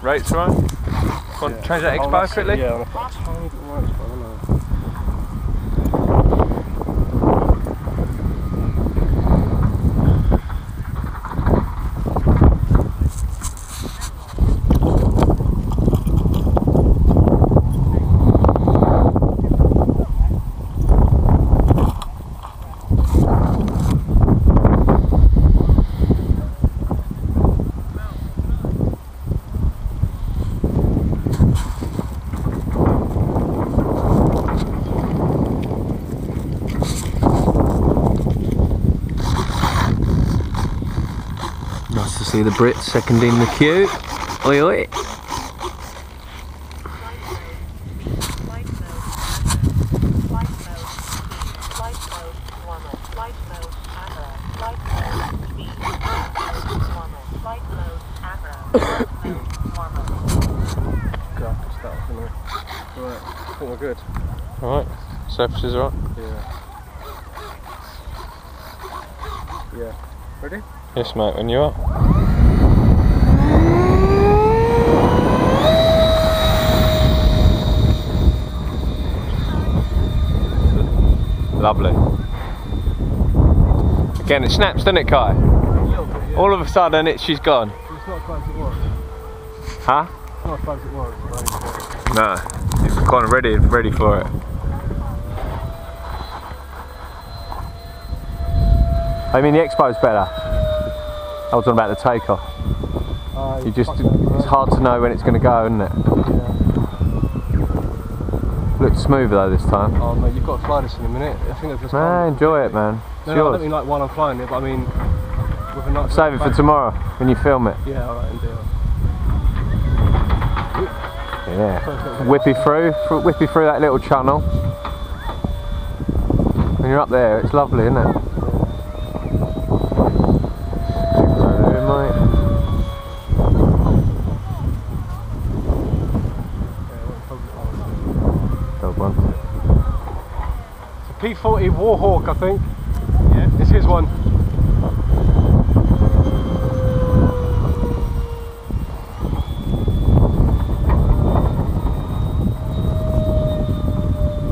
Rates right? Want to change that expo quickly? Yeah, on a tiny bit more expo, I don't know. Nice to see the Brits seconding the queue. Oi oi. Right, I think we're good. Alright, surface is alright? Yeah. Yeah. Ready? Yes mate, when you are. Lovely. Again, it snaps, doesn't it, Kai? A little bit, yeah. All of a sudden, she's gone. It's not as fun as it was. Huh? It's not as fun as it was. No, it's kind of ready for it. I mean, the expo's better. I was talking about the takeoff. It's hard to know when it's going to go, isn't it? Yeah. Looked smoother though this time. Oh mate, you've got to fly this in a minute. I think that's just enjoy it, man. No, I don't mean like while I'm flying it, but I mean with a nice. Save it for tomorrow when you film it. Yeah, alright, indeed. Yeah. Whippy through that little channel. When you're up there, it's lovely, isn't it? P40 Warhawk, I think. Yeah. It's his one.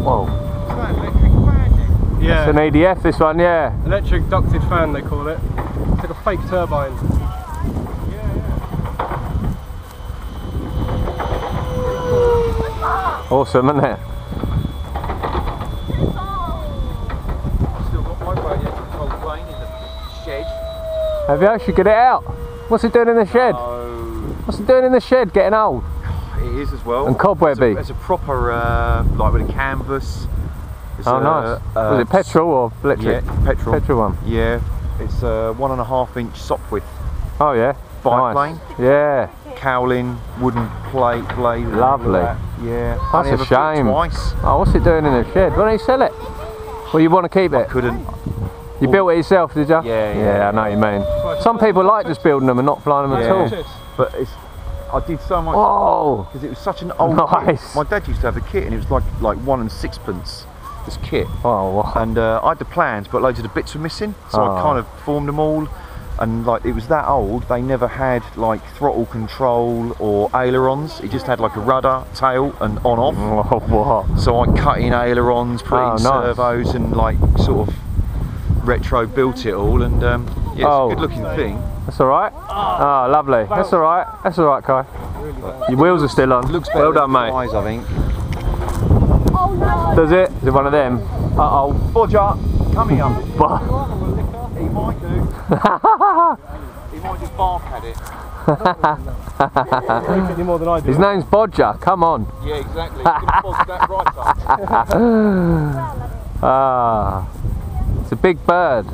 Whoa. Is that an electric fan then? Yeah. It's an ADF, this one, yeah. Electric ducted fan, they call it. It's like a fake turbine. Awesome, isn't it? Have you? Should get it out. What's it doing in the shed? What's it doing in the shed? Getting old? It is as well. And cobwebby. It's a proper, like with a canvas. It's nice. Was it petrol or electric? Yeah, petrol. Petrol one. Yeah. It's a 1.5 inch sock width. Oh yeah. Biplane. Yeah. Cowling, wooden plate, blade. Lovely. Yeah. That's a shame. Twice. Oh, what's it doing in the shed? Why don't you sell it? Well, you want to keep it? Couldn't. You built it yourself, did you? Yeah, I know what you mean. Some people like just building them and not flying them at all. But I did so much because it was such an old kit. My dad used to have a kit and it was like 1 and 6pence. This kit. Oh, wow. And I had the plans, but loads of the bits were missing, so I kind of formed them all. And like it was that old, they never had like throttle control or ailerons. It just had like a rudder, tail, and on-off. Oh, what? So I cut in ailerons, put in servos, and like sort of retro built it all, and yeah, it's a good looking thing. That's alright. Oh, lovely. That's alright. That's alright, Kai. Your wheels are still on. Looks better. Well done, mate. Eyes, I think. Does it? Is it one of them? Uh-oh. Bodger, come here. He might do. He might just bark at it. Any more than I do. His name's Bodger. Come on. Yeah, exactly. He's gonna bodge that right up. Ah. It's a big bird.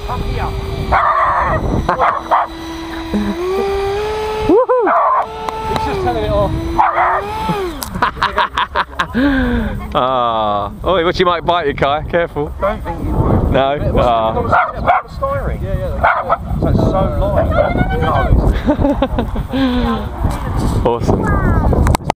Come here. Woohoo! He's just telling it off. Ah. Oh, what you might bite you, Kai. Careful. Don't think you would. No. What's the styring? Yeah. So it's so light. Awesome.